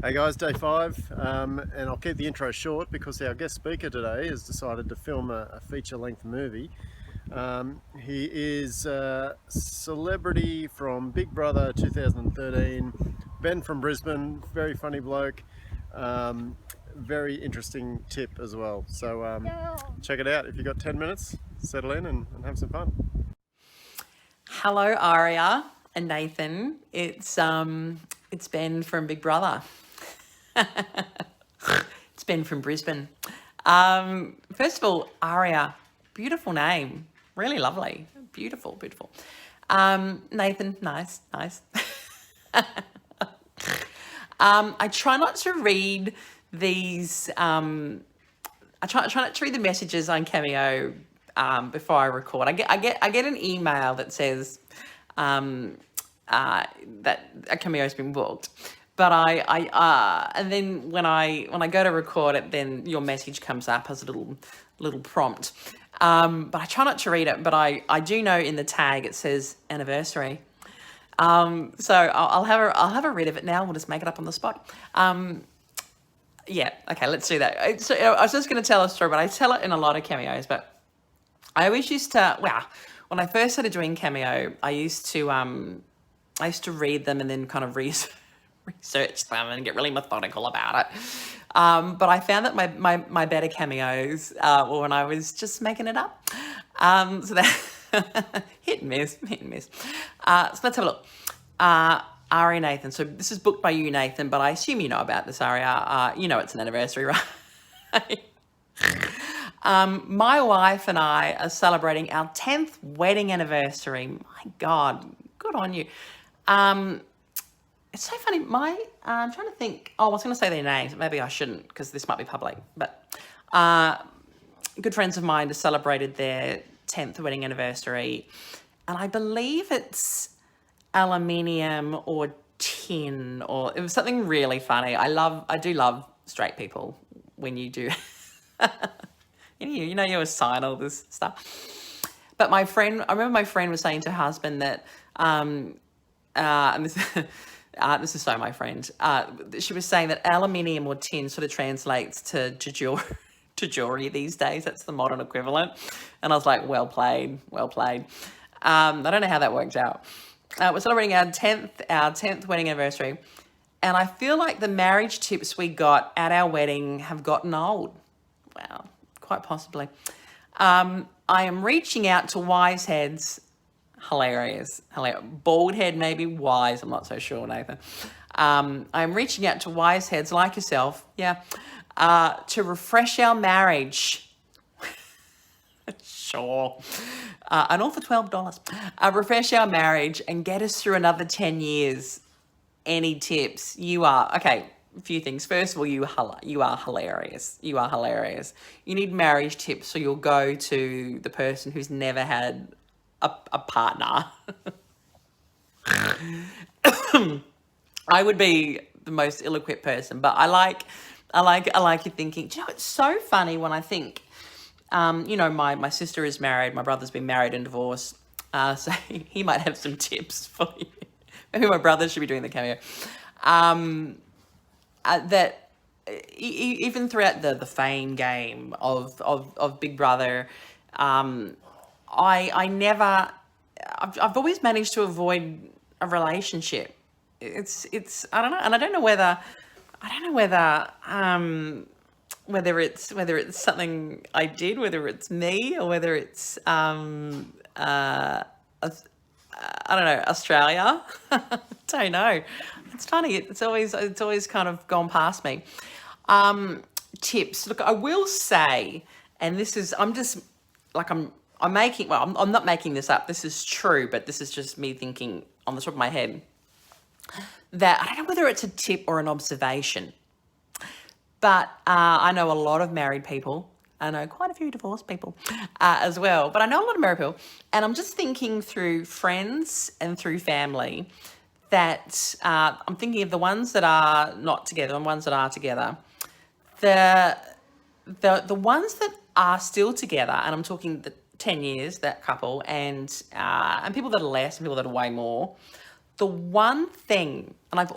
Hey guys, day 5, and I'll keep the intro short because our guest speaker today has decided to film a feature-length movie. He is a celebrity from Big Brother 2013, Ben from Brisbane, very funny bloke, very interesting tip as well. So check it out. If you've got 10 minutes, settle in and have some fun. Hello, Aria and Nathan. It's Ben from Big Brother. It's Ben from Brisbane. First of all, Aria, beautiful name, really lovely, beautiful. Nathan, nice. I try not to read these. I try not to read the messages on Cameo before I record. I get an email that says that a Cameo's been booked, but and then when I go to record it, then your message comes up as a little prompt. But I try not to read it. But I do know in the tag it says anniversary. So I'll have a read of it now. We'll just make it up on the spot. Yeah, okay, let's do that. So I was just going to tell a story, but I tell it in a lot of Cameos. But I always used to, when I first started doing Cameo, I used to read them and then kind of research them and get really methodical about it. But I found that my better Cameos were when I was just making it up. So that hit and miss. So let's have a look. Aria Nathan. So this is booked by you, Nathan, but I assume you know about this, Aria. You know it's an anniversary, right? My wife and I are celebrating our 10th wedding anniversary. My God, good on you. It's so funny. I'm trying to think. Oh, I was going to say their names. Maybe I shouldn't because this might be public. But good friends of mine just celebrated their 10th wedding anniversary. And I believe it's aluminium or tin, or it was something really funny. I do love straight people when you do. You know, you assign all this stuff. But I remember my friend was saying to her husband that, and this, this is so my friend, she was saying that aluminium or tin sort of translates to jewelry these days. That's the modern equivalent. And I was like, well played. I don't know how that worked out. We're celebrating our 10th wedding anniversary. And I feel like the marriage tips we got at our wedding have gotten old. Wow, quite possibly. I am reaching out to wise heads. Hilarious. Bald head, maybe wise. I'm not so sure, Nathan. I'm reaching out to wise heads like yourself, to refresh our marriage. Sure. And all for $12. Refresh our marriage and get us through another 10 years. Any tips? Okay, a few things. First of all, you are hilarious. You need marriage tips, so you'll go to the person who's never had a partner. I would be the most ill-equipped person, but I like your thinking. Do you know, it's so funny when I think, my sister is married, my brother's been married and divorced, so he might have some tips for you. Maybe my brother should be doing the Cameo. That even throughout the fame game of Big Brother, I've always managed to avoid a relationship. It's I don't know, and I don't know whether it's something I did, whether it's me, or whether it's I don't know, Australia. Don't know. It's funny. It's always kind of gone past me. Tips. Look, I will say, and this is, I'm not making this up. This is true, but this is just me thinking on the top of my head that I don't know whether it's a tip or an observation, but I know a lot of married people. I know quite a few divorced people as well, but I know a lot of married people. And I'm just thinking through friends and through family that I'm thinking of the ones that are not together and ones that are together. The ones that are still together, and I'm talking the 10 years, that couple, and people that are less and people that are way more, The one thing, and I've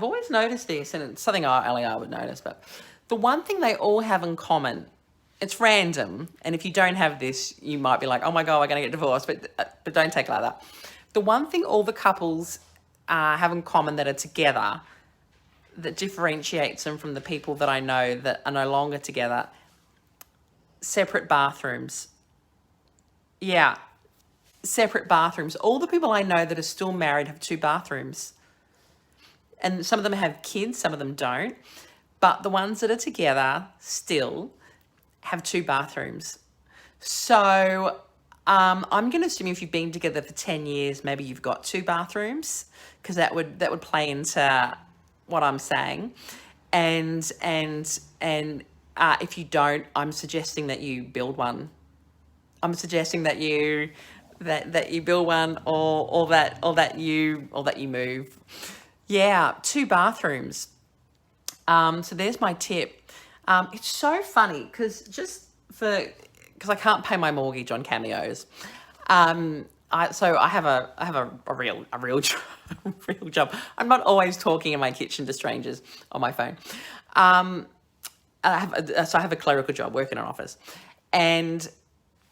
always noticed this, and it's something only I would notice, but the one thing they all have in common, it's random, and if you don't have this, you might be like, oh my God, we're going to get divorced, but don't take it like that. The one thing all the couples have in common that are together, that differentiates them from the people that I know that are no longer together, separate bathrooms. Yeah, separate bathrooms. All the people I know that are still married have two bathrooms. And some of them have kids, some of them don't. But the ones that are together still have two bathrooms. So I'm going to assume if you've been together for 10 years, maybe you've got two bathrooms, because that would play into what I'm saying. And if you don't, I'm suggesting that you build one. I'm suggesting that you build one, or that you move. Yeah, two bathrooms. So there's my tip. It's so funny because I can't pay my mortgage on cameos. I have a real job, real job. I'm not always talking in my kitchen to strangers on my phone. I have a clerical job, work in an office, and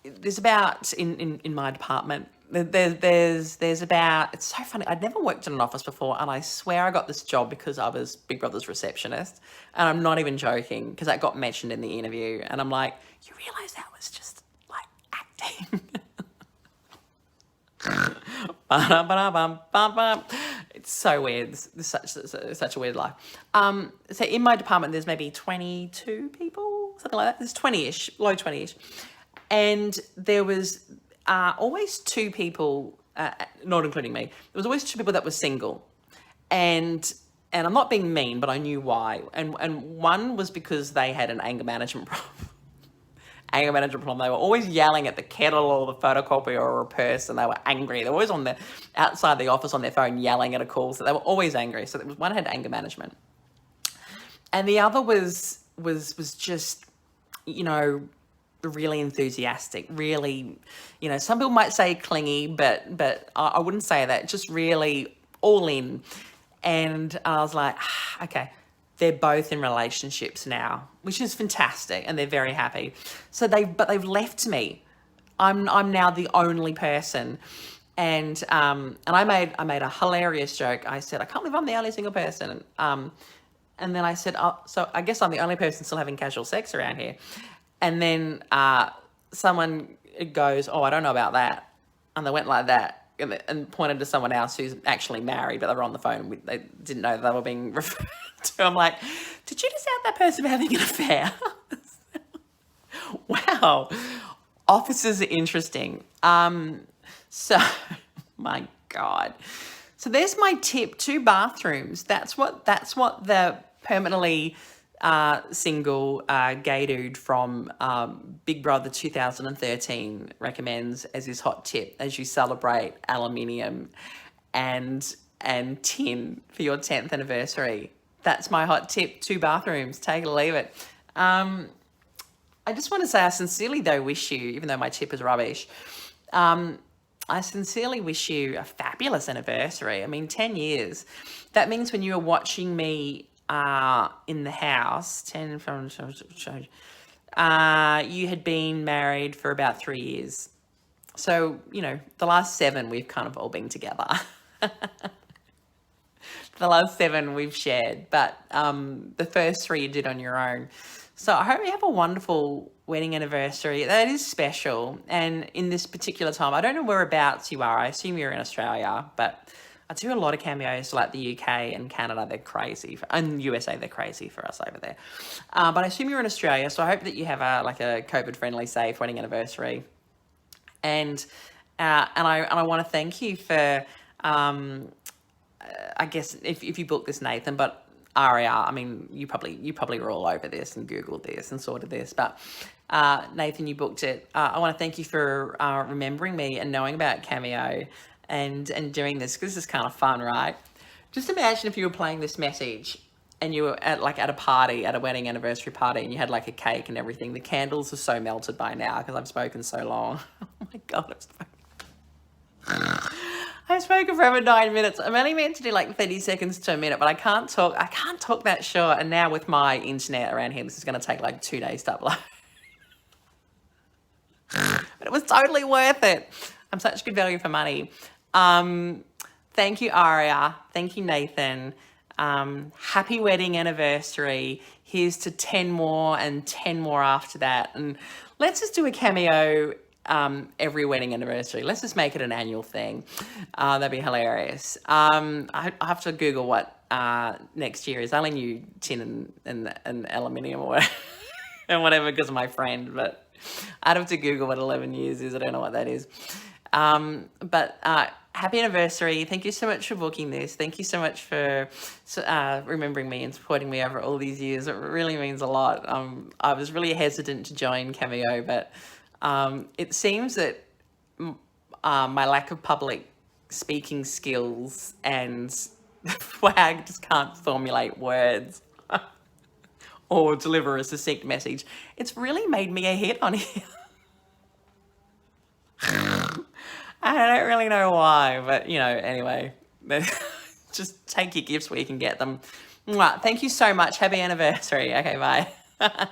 there's about in my department. There's about, it's so funny. I'd never worked in an office before, and I swear I got this job because I was Big Brother's receptionist, and I'm not even joking because that got mentioned in the interview, and I'm like, you realise that was just like acting. It's so weird. It's such a weird life. So in my department, there's maybe 22 people, something like that. There's 20-ish, low 20-ish. And there was always two people, not including me, there was always two people that were single. And I'm not being mean, but I knew why. And one was because they had an anger management problem. They were always yelling at the kettle or the photocopier or a person. They were angry. They were always outside the office on their phone yelling at a call. So they were always angry. So one had anger management. And the other was just, really enthusiastic, really, some people might say clingy, but I wouldn't say that, just really all in. And I was like, okay, they're both in relationships now, which is fantastic, and they're very happy. So they've left me. I'm now the only person. And I made a hilarious joke. I said, I can't believe I'm the only single person. And then I said, oh, so I guess I'm the only person still having casual sex around here. And then someone goes, oh, I don't know about that. And they went like that and pointed to someone else who's actually married, but they were on the phone. They didn't know they were being referred to. I'm like, did you just out that person having an affair? Wow. Officers are interesting. So, my God. So there's my tip, 2 bathrooms. That's what the permanently single gay dude from Big Brother 2013 recommends as his hot tip as you celebrate aluminium and tin for your 10th anniversary. That's my hot tip, 2 bathrooms, take it or leave it. I just want to say I sincerely though wish you, even though my tip is rubbish, I sincerely wish you a fabulous anniversary. I mean, 10 years. That means when you were watching me in the house, 10 from you had been married for about 3 years. So, the last 7 we've kind of all been together. The last 7 we've shared, but the first 3 you did on your own. So I hope you have a wonderful wedding anniversary. That is special. And in this particular time, I don't know whereabouts you are. I assume you're in Australia, but I do a lot of cameos like the UK and Canada. They're crazy. And USA, they're crazy for us over there. But I assume you're in Australia, so I hope that you have a COVID-friendly, safe wedding anniversary. And I want to thank you for, I guess, if you booked this, Nathan, but Aria, I mean, you probably were all over this and Googled this and sorted this, but Nathan, you booked it. I want to thank you for remembering me and knowing about Cameo and doing this, because this is kind of fun, right? Just imagine if you were playing this message and you were at a party, at a wedding anniversary party, and you had like a cake and everything. The candles are so melted by now because I've spoken so long. Oh my God, I've spoken for over 9 minutes. I'm only meant to do like 30 seconds to a minute, but I can't talk that short. And now with my internet around here, this is going to take like 2 days to upload. But it was totally worth it. I'm such good value for money. Thank you, Aria. Thank you, Nathan. Happy wedding anniversary. Here's to 10 more and 10 more after that. And let's just do a cameo every wedding anniversary. Let's just make it an annual thing. That'd be hilarious. I have to Google what next year is. I only knew tin and aluminium or whatever, and whatever because of my friend, but I'd have to Google what 11 years is. I don't know what that is. But happy anniversary. Thank you so much for booking this. Thank you so much for remembering me and supporting me over all these years. It really means a lot. I was really hesitant to join Cameo, but it seems that my lack of public speaking skills and I just can't formulate words or deliver a succinct message. It's really made me a hit on here. I don't really know why, but anyway, just take your gifts where you can get them. Mwah. Thank you so much. Happy anniversary. Okay, bye.